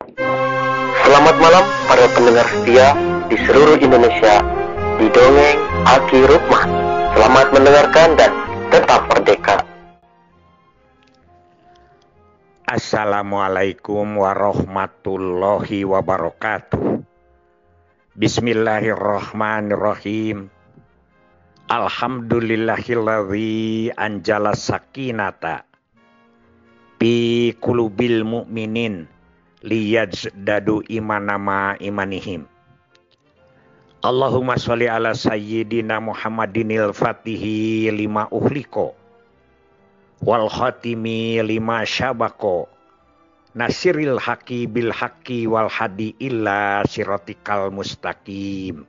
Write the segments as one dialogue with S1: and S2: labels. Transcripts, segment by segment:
S1: Selamat malam para pendengar setia di seluruh Indonesia di Dongeng Aki Rukman. Selamat mendengarkan dan tetap merdeka.
S2: Assalamualaikum warahmatullahi wabarakatuh. Bismillahirrahmanirrahim. Alhamdulillahilladzi anjala sakinata fi qulubil mu'minin liyazdadu imanama imanihim. Allahumma sholli ala sayyidina Muhammadinil fatihi lima uhliko wal khatimi lima syabako nasiril haqi bil haqi wal hadi illa siratikal mustaqim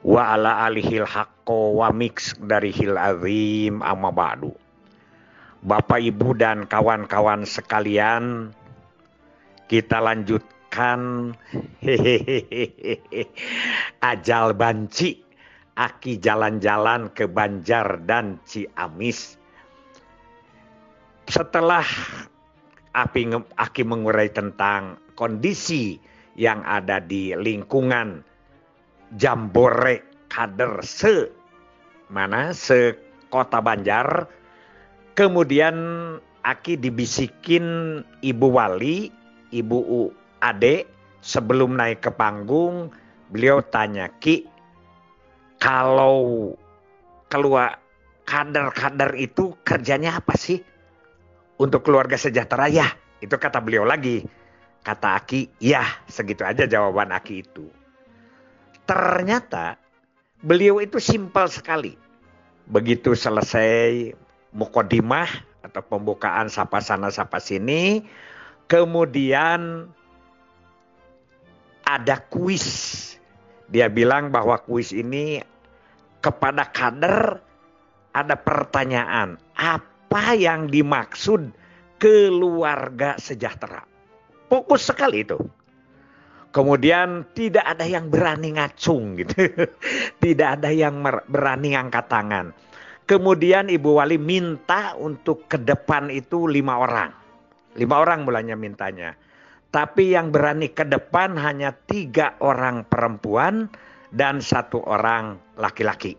S2: wa ala alihil haqqo wa mix dari hil azim amma ba'du. Bapak Ibu dan kawan-kawan sekalian, kita lanjutkan ajal banci Aki jalan-jalan ke Banjar dan Ciamis. Setelah Aki mengurai tentang kondisi yang ada di lingkungan Jambore Kader Kota Banjar, kemudian Aki dibisikin Ibu Wali, Ibu Ade sebelum naik ke panggung. Beliau tanya, Ki, kalau keluar kader-kader itu kerjanya apa sih untuk keluarga sejahtera? Ya, itu kata beliau lagi. Kata Aki, ya segitu aja jawaban Aki itu. Ternyata beliau itu simpel sekali. Begitu selesai mukodimah atau pembukaan sapa sana sapa sini, kemudian ada kuis. Dia bilang bahwa kuis ini kepada kader ada pertanyaan, apa yang dimaksud keluarga sejahtera? Fokus sekali itu. Kemudian tidak ada yang berani ngacung gitu. Tidak ada yang berani angkat tangan. Kemudian Ibu Wali minta untuk ke depan itu 5 orang. 5 orang mulanya mintanya. Tapi yang berani ke depan hanya 3 orang perempuan dan 1 orang laki-laki.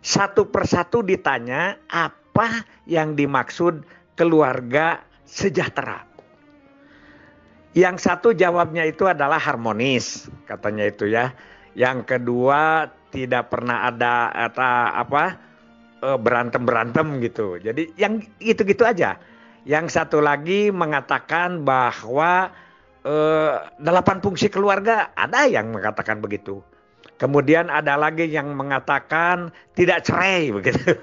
S2: Satu persatu ditanya apa yang dimaksud keluarga sejahtera. Yang satu jawabnya itu adalah harmonis, katanya itu ya. Yang kedua tidak pernah ada berantem-berantem gitu. Jadi yang gitu-gitu aja. Yang satu lagi mengatakan bahwa 8 fungsi keluarga, ada yang mengatakan begitu. Kemudian ada lagi yang mengatakan tidak cerai begitu.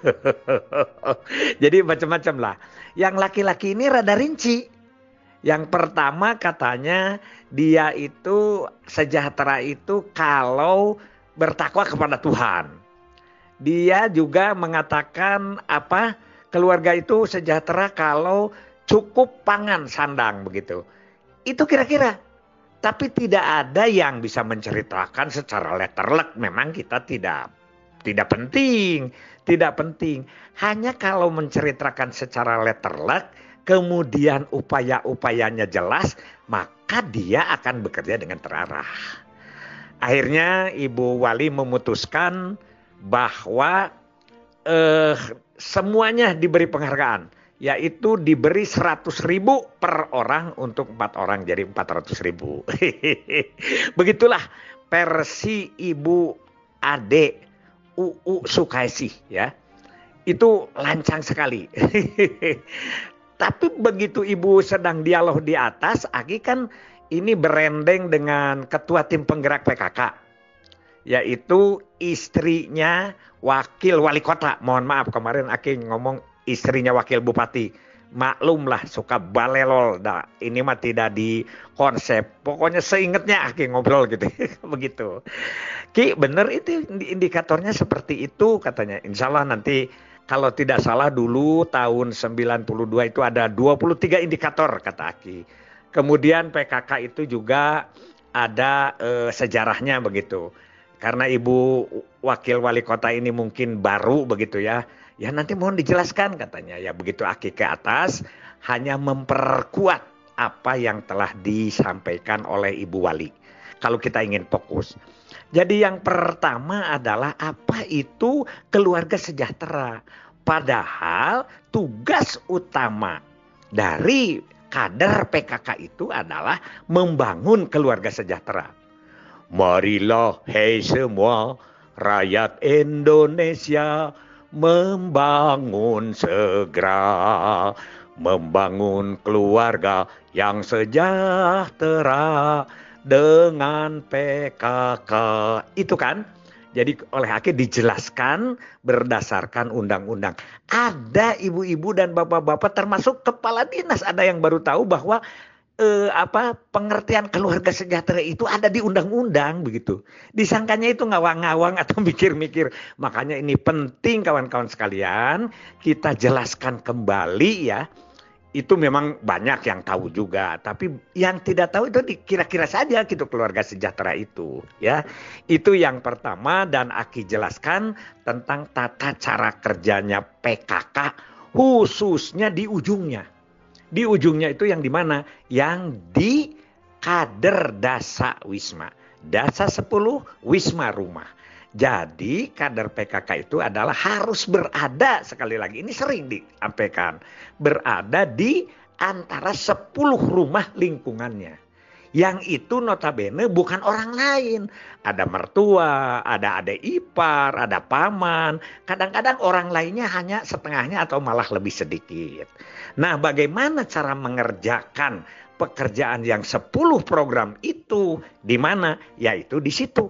S2: Jadi macam-macam lah. Yang laki-laki ini rada rinci. Yang pertama katanya dia itu sejahtera itu kalau bertakwa kepada Tuhan. Dia juga mengatakan keluarga itu sejahtera kalau cukup pangan sandang begitu. Itu kira-kira. Tapi tidak ada yang bisa menceritakan secara letterlek. Memang kita tidak penting. Tidak penting. Hanya kalau menceritakan secara letterlek, kemudian upaya-upayanya jelas, maka dia akan bekerja dengan terarah. Akhirnya Ibu Wali memutuskan bahwa semuanya diberi penghargaan, yaitu diberi 100.000 per orang untuk 4 orang, jadi 400.000. Begitulah versi Ibu Ade UU Sukaisi ya. Itu lancang sekali. Tapi begitu Ibu sedang dialog di atas, Aki kan ini berendeng dengan ketua tim penggerak PKK. Yaitu istrinya wakil wali kota. Mohon maaf kemarin Aki ngomong istrinya wakil bupati. Maklum lah suka balelol. Nah, ini mah tidak di konsep. Pokoknya seingetnya Aki ngobrol gitu. Begitu. Ki bener itu indikatornya seperti itu katanya. Insya Allah nanti kalau tidak salah dulu tahun 92 itu ada 23 indikator kata Aki. Kemudian PKK itu juga ada sejarahnya begitu. Karena Ibu Wakil Wali Kota ini mungkin baru begitu ya. Ya nanti mohon dijelaskan katanya. Ya begitu Aki ke atas hanya memperkuat apa yang telah disampaikan oleh Ibu Wali. Kalau kita ingin fokus. Jadi yang pertama adalah apa itu keluarga sejahtera. Padahal tugas utama dari kader PKK itu adalah membangun keluarga sejahtera. Marilah hei semua rakyat Indonesia membangun segera. Membangun keluarga yang sejahtera dengan PKK. Itu kan? Jadi oleh Aki dijelaskan berdasarkan undang-undang. Ada ibu-ibu dan bapak-bapak termasuk kepala dinas ada yang baru tahu bahwa pengertian keluarga sejahtera itu ada di undang-undang begitu. Disangkanya itu ngawang-ngawang atau mikir-mikir. Makanya ini penting kawan-kawan sekalian kita jelaskan kembali ya. Itu memang banyak yang tahu juga, tapi yang tidak tahu itu kira-kira saja gitu keluarga sejahtera itu ya. Itu yang pertama dan Aki jelaskan tentang tata cara kerjanya PKK khususnya di ujungnya. Di ujungnya itu yang di mana? Yang di kader Dasa Wisma. Dasa 10 Wisma Rumah. Jadi kader PKK itu adalah harus berada, sekali lagi ini sering disampaikan, berada di antara 10 rumah lingkungannya. Yang itu notabene bukan orang lain. Ada mertua, ada adik ipar, ada paman. Kadang-kadang orang lainnya hanya setengahnya atau malah lebih sedikit. Nah, bagaimana cara mengerjakan pekerjaan yang 10 program itu? Di mana? Yaitu di situ.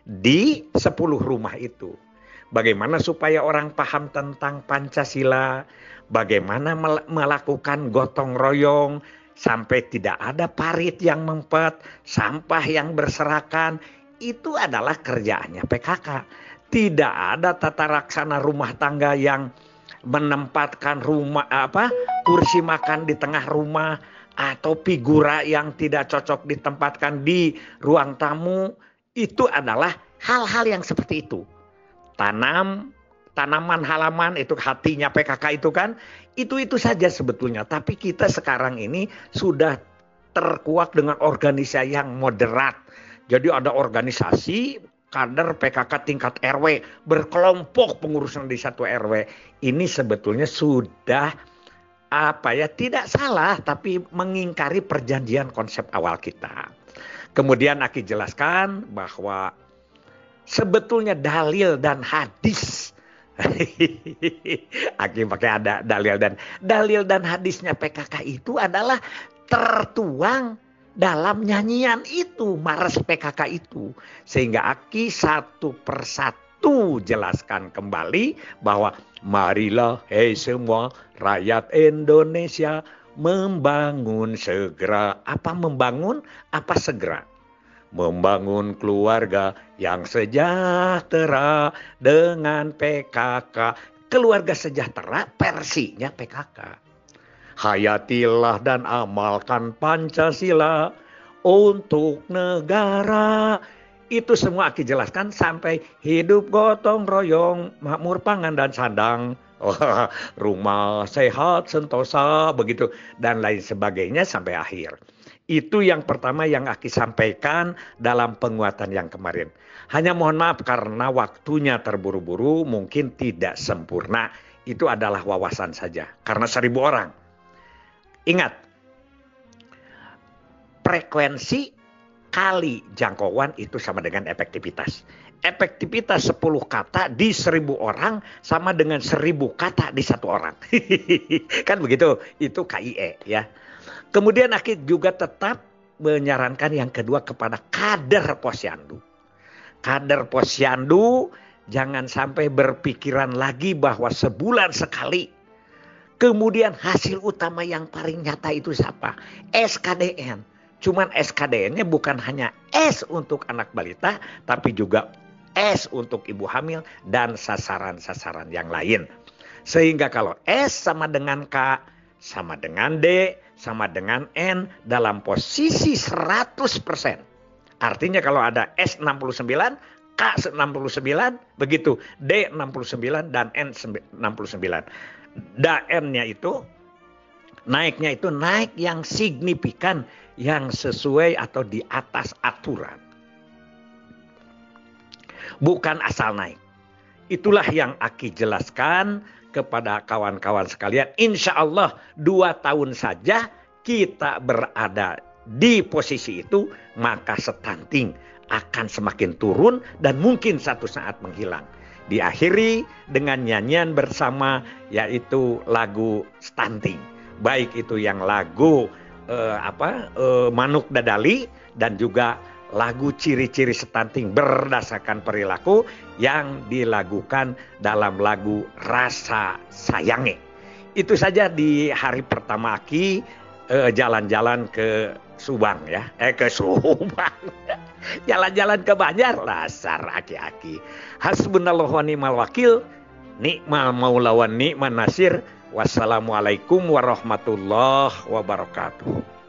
S2: Di 10 rumah itu. Bagaimana supaya orang paham tentang Pancasila, bagaimana melakukan gotong royong sampai tidak ada parit yang mempet, sampah yang berserakan, itu adalah kerjaannya PKK. Tidak ada tata laksana rumah tangga yang menempatkan kursi makan di tengah rumah atau figura yang tidak cocok ditempatkan di ruang tamu. Itu adalah hal-hal yang seperti itu. Tanaman halaman itu hatinya PKK itu kan. Itu saja sebetulnya. Tapi kita sekarang ini sudah terkuak dengan organisasi yang moderat. Jadi ada organisasi kader PKK tingkat RW. Berkelompok pengurusan di satu RW. Ini sebetulnya sudah tidak salah. Tapi mengingkari perjanjian konsep awal kita. Kemudian Aki jelaskan bahwa sebetulnya dalil dan hadis. Aki pakai ada dalil dan hadisnya PKK itu adalah tertuang dalam nyanyian itu, Mars PKK itu. Sehingga Aki satu persatu jelaskan kembali bahwa marilah hei semua rakyat Indonesia membangun segera. Apa membangun? Apa segera? Membangun keluarga yang sejahtera dengan PKK. Keluarga sejahtera versinya PKK. Hayatilah dan amalkan Pancasila untuk negara. Itu semua Aki jelaskan sampai hidup gotong royong, makmur pangan dan sandang. Rumah sehat sentosa begitu dan lain sebagainya sampai akhir. Itu yang pertama yang Aki sampaikan dalam penguatan yang kemarin. Hanya mohon maaf karena waktunya terburu-buru mungkin tidak sempurna. Itu adalah wawasan saja karena 1000 orang. Ingat, frekuensi kali jangkauan itu sama dengan efektivitas. Efektivitas 10 kata di 1000 orang sama dengan 1000 kata di 1 orang. Kan begitu, itu KIE ya. Kemudian Aki juga tetap menyarankan yang kedua kepada kader Posyandu. Kader Posyandu jangan sampai berpikiran lagi bahwa sebulan sekali. Kemudian hasil utama yang paling nyata itu siapa? SKDN. Cuman SKDN-nya bukan hanya S untuk anak balita, tapi juga S untuk ibu hamil dan sasaran-sasaran yang lain. Sehingga kalau S sama dengan K, sama dengan D, sama dengan N dalam posisi 100%. Artinya kalau ada S 69, K 69, begitu D 69 dan N 69. Da N-nya itu Naiknya itu naik yang signifikan, yang sesuai atau di atas aturan. Bukan asal naik. Itulah yang Aki jelaskan kepada kawan-kawan sekalian. Insya Allah 2 tahun saja kita berada di posisi itu, maka stunting akan semakin turun dan mungkin satu saat menghilang. Diakhiri dengan nyanyian bersama, yaitu lagu stunting. Baik itu yang lagu Manuk Dadali dan juga lagu ciri-ciri stunting berdasarkan perilaku yang dilakukan dalam lagu Rasa Sayange. Itu saja di hari pertama Aki jalan-jalan ke Subang ya. Ke Subang. Jalan-jalan ke Banjar, dasar aki-aki. Hasbunallahu wa ni'mal wakil, ni'mal maula wa ni'man nasir. Wassalamualaikum warahmatullahi wabarakatuh.